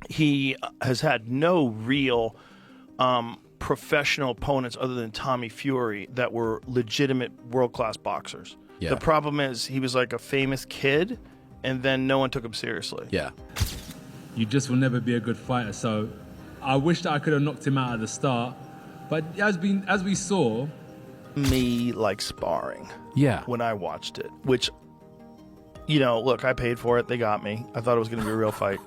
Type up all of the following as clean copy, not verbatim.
he has had no real professional opponents other than Tommy Fury that were legitimate world-class boxers. Yeah. The problem is he was like a famous kid, and then no one took him seriously. Yeah. You just will never be a good fighter. So I wish that I could have knocked him out at the start. But as we saw... Me like sparring. Yeah. When I watched it, which, you know, look, I paid for it. They got me. I thought it was going to be a real fight.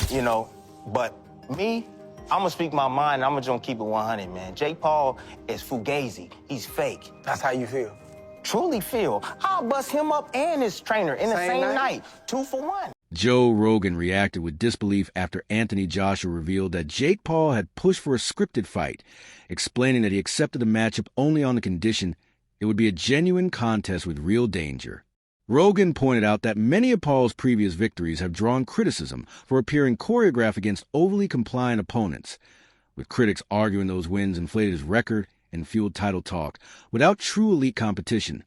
You know, but me, I'm going to speak my mind. I'm just going to keep it 100, man. Jake Paul is fugazi. He's fake. That's how you feel? Truly feel. I'll bust him up and his trainer in the same night. 2 for 1. Joe Rogan reacted with disbelief after Anthony Joshua revealed that Jake Paul had pushed for a scripted fight, explaining that he accepted the matchup only on the condition it would be a genuine contest with real danger. Rogan pointed out that many of Paul's previous victories have drawn criticism for appearing choreographed against overly compliant opponents, with critics arguing those wins inflated his record and fueled title talk without true elite competition,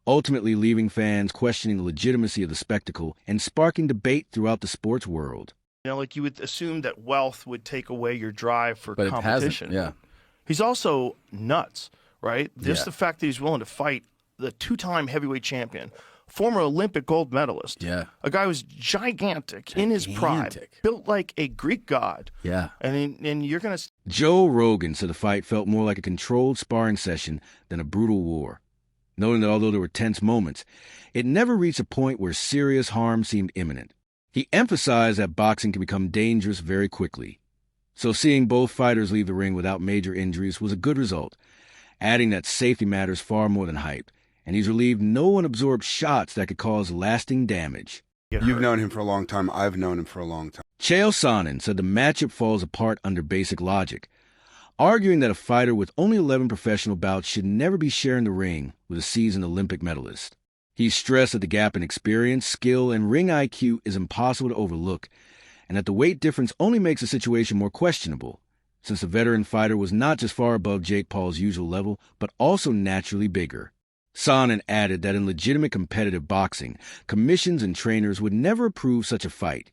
ultimately leaving fans questioning the legitimacy of the spectacle and sparking debate throughout the sports world. You know, like you would assume that wealth would take away your drive for But competition. it hasn't, yeah. He's also nuts, right? Just Yeah. the fact that he's willing to fight the 2-time heavyweight champion, former Olympic gold medalist, Yeah. a guy who's gigantic in his prime, Gigantic. built like a Greek god. Yeah. And you're going to... Joe Rogan said the fight felt more like a controlled sparring session than a brutal war, noting that although there were tense moments, it never reached a point where serious harm seemed imminent. He emphasized that boxing can become dangerous very quickly, so seeing both fighters leave the ring without major injuries was a good result, adding that safety matters far more than hype, and he's relieved no one absorbed shots that could cause lasting damage. You've known him for a long time. I've known him for a long time. Chael Sonnen said the matchup falls apart under basic logic, arguing that a fighter with only 11 professional bouts should never be sharing the ring with a seasoned Olympic medalist. He stressed that the gap in experience, skill, and ring IQ is impossible to overlook, and that the weight difference only makes the situation more questionable, since the veteran fighter was not just far above Jake Paul's usual level, but also naturally bigger. Sonnen added that in legitimate competitive boxing, commissions and trainers would never approve such a fight,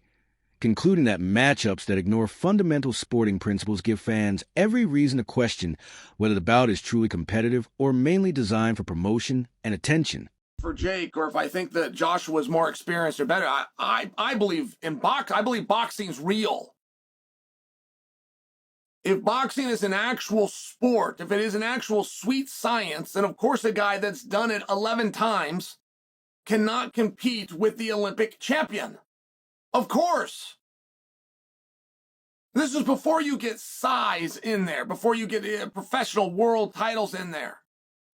concluding that matchups that ignore fundamental sporting principles give fans every reason to question whether the bout is truly competitive or mainly designed for promotion and attention. For Jake, or if I think that Joshua's more experienced or better, I believe I believe boxing's real. If boxing is an actual sport, if it is an actual sweet science, then of course a guy that's done it 11 times cannot compete with the Olympic champion. Of course. This is before you get size in there, before you get professional world titles in there.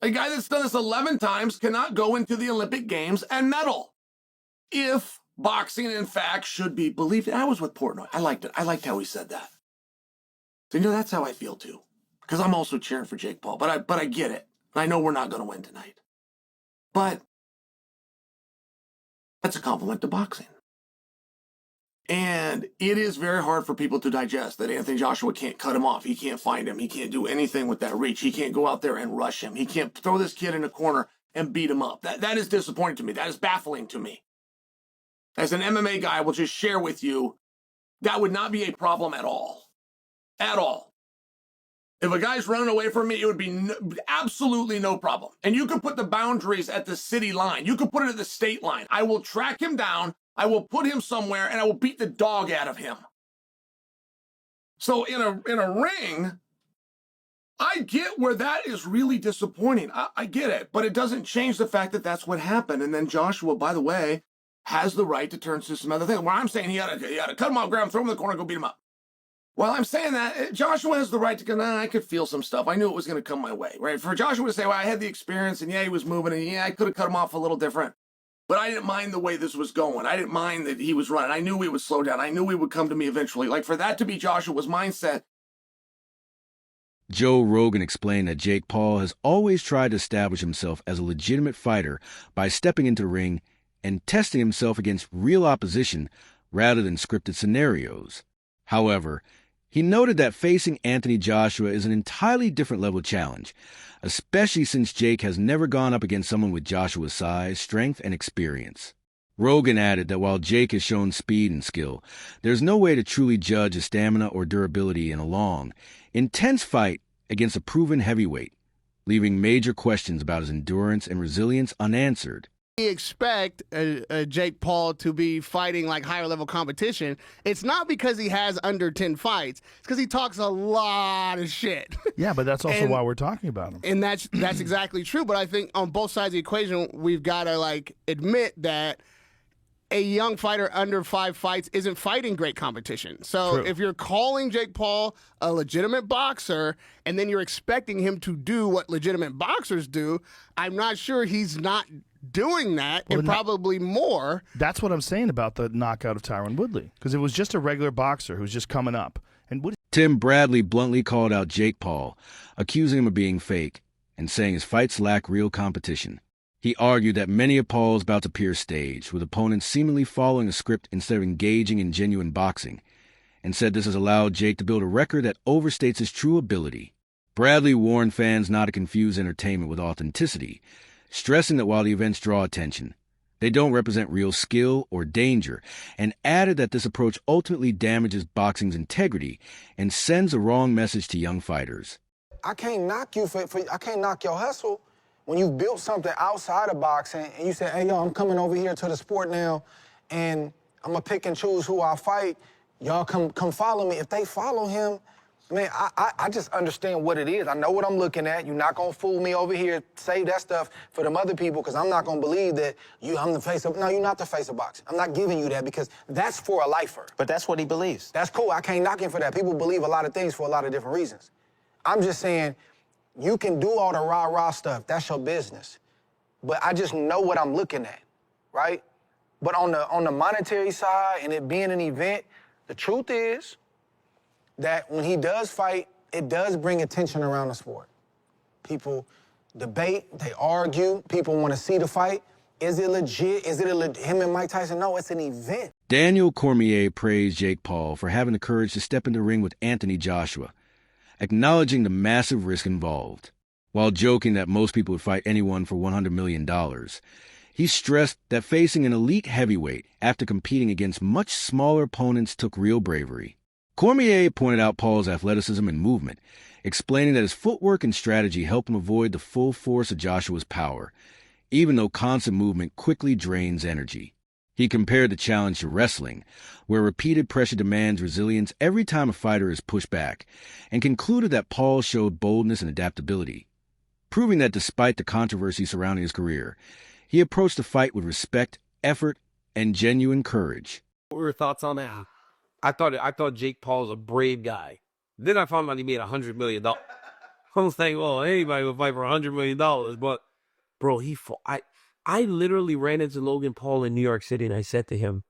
A guy that's done this 11 times cannot go into the Olympic Games and medal. If boxing, in fact, should be believed. I was with Portnoy. I liked it. I liked how he said that. So, you know, that's how I feel, too. Because I'm also cheering for Jake Paul. But I get it. I know we're not going to win tonight. But that's a compliment to boxing. And it is very hard for people to digest that Anthony Joshua can't cut him off. He can't find him. He can't do anything with that reach. He can't go out there and rush him. He can't throw this kid in a corner and beat him up. That is disappointing to me. That is baffling to me. As an MMA guy, I will just share with you, that would not be a problem at all. At all. If a guy's running away from me, it would be absolutely no problem. And you could put the boundaries at the city line. You could put it at the state line. I will track him down. I will put him somewhere, and I will beat the dog out of him. So in a ring, I get where that is really disappointing. I get it, but it doesn't change the fact that that's what happened. And then Joshua, by the way, has the right to turn to some other thing. Where I'm saying he had to cut him off, grab him, throw him in the corner, go beat him up. Well, I'm saying that Joshua has the right to go, I could feel some stuff. I knew it was going to come my way, right? For Joshua to say, well, I had the experience, and yeah, he was moving, and yeah, I could have cut him off a little different. But I didn't mind the way this was going. I didn't mind that he was running. I knew he would slow down. I knew he would come to me eventually. Like, for that to be Joshua's mindset. Joe Rogan explained that Jake Paul has always tried to establish himself as a legitimate fighter by stepping into the ring and testing himself against real opposition rather than scripted scenarios. However, he noted that facing Anthony Joshua is an entirely different level of challenge, especially since Jake has never gone up against someone with Joshua's size, strength, and experience. Rogan added that while Jake has shown speed and skill, there's no way to truly judge his stamina or durability in a long, intense fight against a proven heavyweight, leaving major questions about his endurance and resilience unanswered. We expect Jake Paul to be fighting like higher level competition. It's not because he has under 10 fights. It's because he talks a lot of shit. Yeah, but that's also why we're talking about him. And that's exactly true. But I think on both sides of the equation, we've got to like admit that a young fighter under 5 fights isn't fighting great competition. So True. if you're calling Jake Paul a legitimate boxer and then you're expecting him to do what legitimate boxers do, I'm not sure he's not doing that, and probably more. That's what I'm saying about the knockout of Tyron Woodley, because it was just a regular boxer who's just coming up. And Tim Bradley bluntly called out Jake Paul, accusing him of being fake and saying his fights lack real competition. He argued that many of Paul's bouts appear staged, with opponents seemingly following a script instead of engaging in genuine boxing, and said this has allowed Jake to build a record that overstates his true ability. Bradley warned fans not to confuse entertainment with authenticity, stressing that while the events draw attention, they don't represent real skill or danger, and added that this approach ultimately damages boxing's integrity and sends a wrong message to young fighters. I can't knock you I can't knock your hustle when you've built something outside of boxing and you say, hey, yo, I'm coming over here to the sport now and I'm gonna pick and choose who I fight. Y'all come follow me. If they follow him, man, I just understand what it is. I know what I'm looking at. You're not gonna fool me over here. Save that stuff for them other people, because I'm not gonna believe that I'm the face of. No, you're not the face of boxing. I'm not giving you that, because that's for a lifer. But that's what he believes. That's cool. I can't knock him for that. People believe a lot of things for a lot of different reasons. I'm just saying, you can do all the rah-rah stuff. That's your business. But I just know what I'm looking at, right? But on the monetary side and it being an event, the truth is that when he does fight, it does bring attention around the sport. People debate, they argue, people want to see the fight. Is it legit? Is it him and Mike Tyson? No, it's an event. Daniel Cormier praised Jake Paul for having the courage to step in the ring with Anthony Joshua, acknowledging the massive risk involved. While joking that most people would fight anyone for $100 million, he stressed that facing an elite heavyweight after competing against much smaller opponents took real bravery. Cormier pointed out Paul's athleticism and movement, explaining that his footwork and strategy helped him avoid the full force of Joshua's power, even though constant movement quickly drains energy. He compared the challenge to wrestling, where repeated pressure demands resilience every time a fighter is pushed back, and concluded that Paul showed boldness and adaptability, proving that despite the controversy surrounding his career, he approached the fight with respect, effort, and genuine courage. What were your thoughts on that? I thought Jake Paul's a brave guy. Then I found out he made $100 million. I was thinking, well, anybody would fight for $100 million, but bro, he fought. I literally ran into Logan Paul in New York City, and I said to him,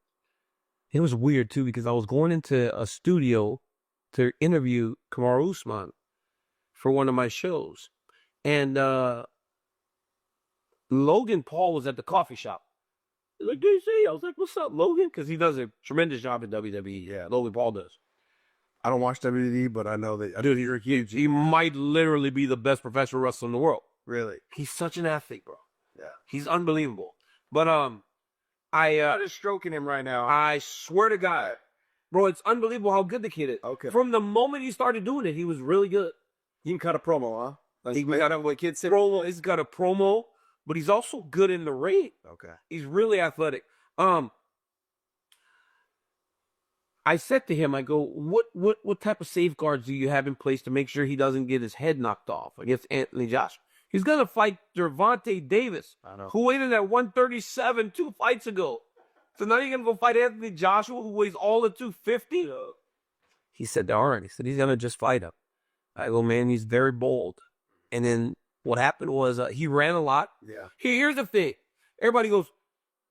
it was weird too, because I was going into a studio to interview Kamaru Usman for one of my shows, and Logan Paul was at the coffee shop. He's like, DC. I was like, what's up, Logan? Because he does a tremendous job in WWE. Yeah, Logan Paul does. I don't watch WWE, but I know that. Dude, you're huge. He might literally be the best professional wrestler in the world. Really? He's such an athlete, bro. Yeah. He's unbelievable. But I'm just stroking him right now. I swear to God, bro, it's unbelievable how good the kid is. Okay. From the moment he started doing it, he was really good. He can cut a promo, huh? He got a kid promo. He's got a promo, but he's also good in the ring. Okay. He's really athletic. I said to him, I go, what type of safeguards do you have in place to make sure he doesn't get his head knocked off against Anthony Joshua? He's going to fight Gervonta Davis, who weighed in at 137 2 fights ago. So now you're going to go fight Anthony Joshua, who weighs all of 250? He said, all right. He said, he's going to just fight him. I go, man, he's very bold. And then what happened was he ran a lot. Yeah. Here's the thing. Everybody goes,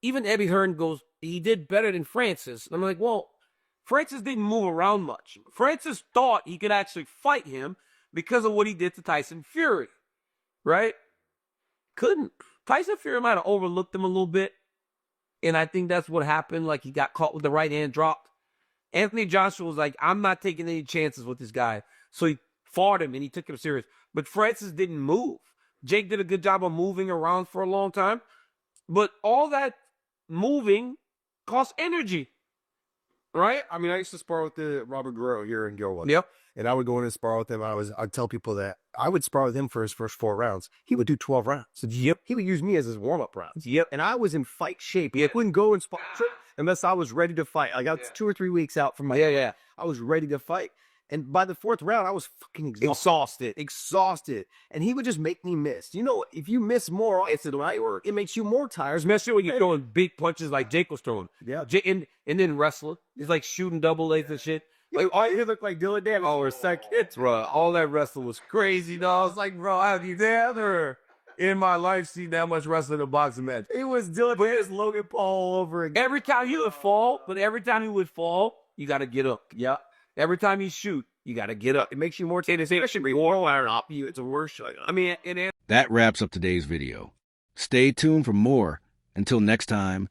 even Eddie Hearn goes, he did better than Francis. And I'm like, well, Francis didn't move around much. Francis thought he could actually fight him because of what he did to Tyson Fury. Right? Couldn't. Tyson Fury might have overlooked him a little bit. And I think that's what happened. Like, he got caught with the right hand dropped. Anthony Joshua was like, I'm not taking any chances with this guy. So he fought him and he took him serious. But Francis didn't move. Jake did a good job of moving around for a long time. But all that moving costs energy, right? I mean, I used to spar with the Robert Guerrero here in Gilwood. Yep. And I would go in and spar with him. I'd tell people that I would spar with him for his first 4 rounds. He would do 12 rounds. Yep. He would use me as his warm-up rounds. Yep. And I was in fight shape. Yep. I wouldn't go and spar unless I was ready to fight. Like I was 2 or 3 weeks out from my I was ready to fight. And by the 4th round, I was fucking exhausted. And he would just make me miss. You know, if you miss more, it's the right work. It makes you more tired. Especially when you're throwing big punches like Jake was throwing. Yeah. And then wrestling. He's like shooting double legs and shit. Like, all you look like Dylan Davis. Oh, seconds, bro. All that wrestling was crazy, dog. I was like, bro, have you ever in my life seen that much wrestling in a boxing match? It was Dylan Davis, Logan Paul all over again. Every time he would fall, you got to get up. Yeah. Every time you shoot, you got to get up. It makes you more It should be more iron off you. It's a worse. I mean, That wraps up today's video. Stay tuned for more. Until next time,